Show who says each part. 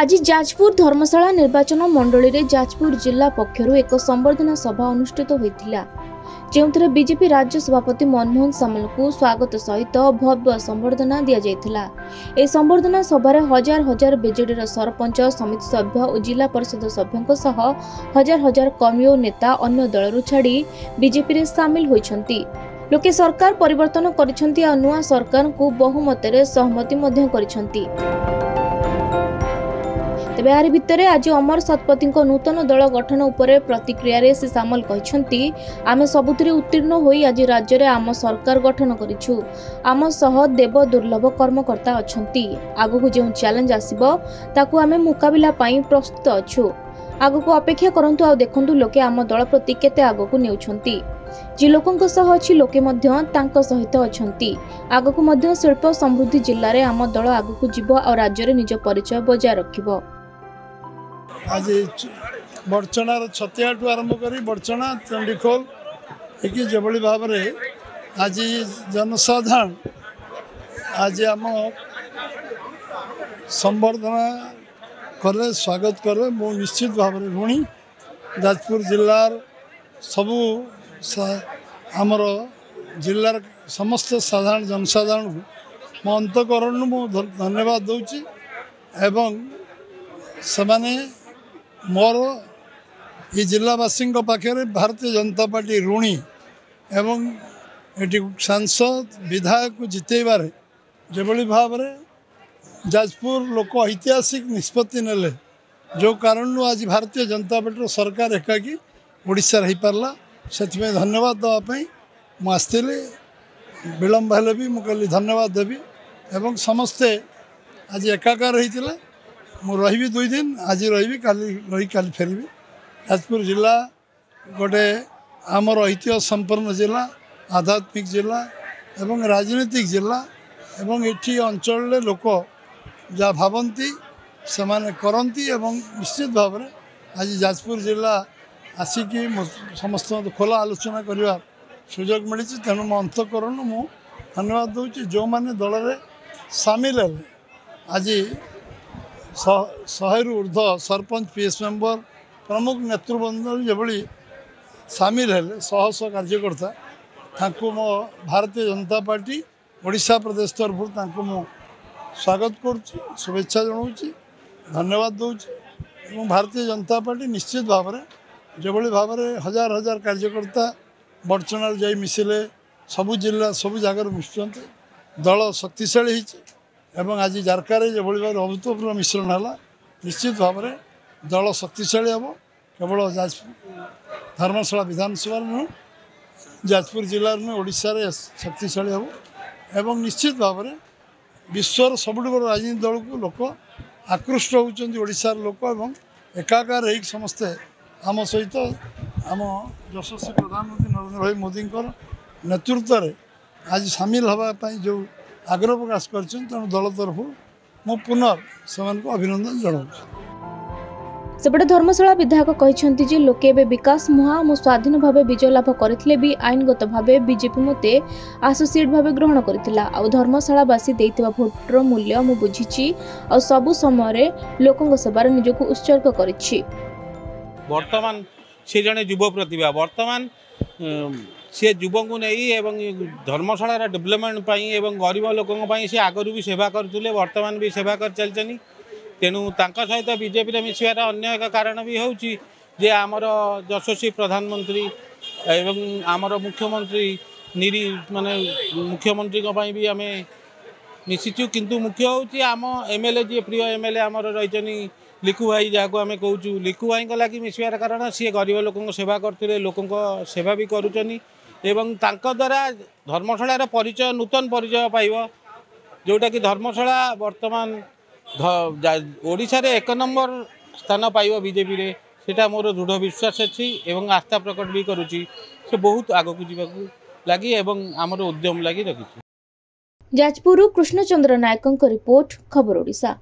Speaker 1: आज जाजपुर धर्मशाला निर्वाचन मंडली रे जाजपुर जिला पक्षरु एक संबर्धना सभा अनुष्ठित होइथिला जेउथरे बीजेपी राज्य सभापति मनमोहन सामल को स्वागत सहित भव्य संबर्धना दिया जायथिला। ए संबर्धना सभा रे हजार हजार बीजेडी रा सरपंच समिति सभ्य और जिला परिषद सभ्यଙ୍କ सह हजार हजार कर्मी और नेता अन्य दलरु छाड़ी बीजेपी रे शामिल होइछंती। लोके सरकार परिवर्तन करिछंती आ नुआ सरकार को बहुमत रे सहमति मध्य करिछंती। तेबे यार भितरे आज अमर शतपथी नूतन दल गठन उपरे प्रतिक्रिया से सामल कहते आमे सबुथिरे उत्तीर्ण होई आज राज्य रे आम सरकार गठन करिछु। आम सह देव दुर्लभ कर्मकर्ता अछंती। आगु जो चैलेंज आसीबो ताकू आमे मुकाबिला पई प्रस्तुत अछु। आगु को अपेक्षा करंतु आ देखंतु लोके आम दल प्रति केते आगु को नेउछंती। जे लोकंक सह अछि लोके मध्य तांको सहित अछंती। आगु को मध्य शिल्प समृद्धि जिल्ला रे आम दल आगु को जीवो और राज्य रे निज परिचय बजाय रखिबो।
Speaker 2: आज बड़चणार छतिया टू आरंभ करी बड़चना चंडीखोल एक जबली भाव में आज जनसाधारण आज आम संबर्धना करे स्वागत करे मो निश्चित भाव में ऋणी जाजपुर जिलार सबू आमर जिलार समस्त साधारण जनसाधारण को मो अंतकरण मु धन्यवाद दूची एवं समाने मोर ये जिलावासी पाखे भारतीय जनता पार्टी ऋणी एवं ये सांसद विधायक को जितेबार जो भाव में जाजपुर लोक ऐतिहासिक निष्पत्ति नेले जो कारण आज भारतीय जनता पार्टी सरकार एकाकी ओडिशा रही पारला से धन्यवाद देवाई मुझे विलम्ब हेले भी मुझे धन्यवाद देवी एवं समस्ते आज एकाकार होते मु रही 2 दिन आज रही काली फेरबी। जाजपुर जिला गोटे आमर ऐतिह्य संपन्न जिला आध्यात्मिक जिला एवं राजनीतिक जिला एवं एठी अंचल लोक जहाँ भावती से माने करती एवं निश्चित भाव में आज जाजपुर जिला आसिकी समस्त खोला आलोचना करने सुजोग मिली तेणु मो अंतकरण मु धन्यवाद दूची जो माने दल में सामिल है आज 100 रु ऊर्ध सरपंच पीएस मेंबर प्रमुख नेतृवृंद जो सामिल है 100 कार्यकर्ता मो भारतीय जनता पार्टी ओडिशा प्रदेश तरफ मु स्वागत करुच्ची शुभेच्छा जनाऊँगी धन्यवाद दूची। भारतीय जनता पार्टी निश्चित भाव में जो भाव में हजार हजार कार्यकर्ता बड़चणार जा मिसिले सबू जिला सबू जगार मिशुंट दल शक्तिशाली होती एवं आज जारकार जो भाव अभूतपूर्व मिश्रण है निश्चित भाव में दल शक्तिशाली हम केवल जाजपुर धर्मशाला विधानसभा नुह जाजपुर जिले में ओडिशा रे शक्तिशाली हम एवं निश्चित भाव में विश्वर सबुठ बड़ राजनीतिक दल को लोक आकृष्ट होती ओडिशार लोक एवं एकाकार एक समस्ते आम सहित आम यशस्वी प्रधानमंत्री नरेंद्र भाई मोदी नेतृत्व में आज सामिल होगापाई जो आग्रह प्रकाश कर दल तरफ मु पुनर् अभिनंदन जनाऊँ।
Speaker 1: सेपटे धर्मशाला विधायक कहते जे लोके एबे विकास मुहा मु स्वाधीन भावे विजय लाभ करथिले भी आईनगत भावे बीजेपी मते एसोसिएट भावे ग्रहण करथिला आ धर्मशालावासी देइतबा भोटर मूल्य मु बुझिछि आ सबु समय रे लोकंग सेवार निजको उत्सर्ग करिछि।
Speaker 3: वर्तमान से जने युवा प्रतिभा वर्तमान सी युवा को नहीं एवं धर्मशाला डेवलपमेंट एवं गरीब लोकों से आगु भी सेवा करते वर्तमान भी सेवा कर चलते तेणु सहित बीजेपी मिसार अन्य एक कारण भी होची जे आमर यशस्वी प्रधानमंत्री एवं आमर मुख्यमंत्री निरी माने मुख्यमंत्री भी आम मिशिचु किंतु मुख्य होची आम एमएलए जी प्रिय एमएलए आमर रही लिखु भाई जहाँ को आम कहूँ लिखु भाई लगी मिसार कारण सी गरीब लोकों सेवा करते लोकों सेवा भी करुचनी एवं तांको द्वारा धर्मशालार परिचय नूतन परिचय पाइब जोटा कि धर्मशाला वर्तमान ओडिशा रे 1 नंबर स्थान पाइब बीजेपी रे सेटा मोर दृढ़ विश्वास अच्छी एवं आस्था प्रकट भी करुच्ची से बहुत आग को जीवा लगी एवं आमर उद्यम लगी रखी।
Speaker 1: जाजपुर कृष्णचंद्र नायक रिपोर्ट खबर ओडिशा।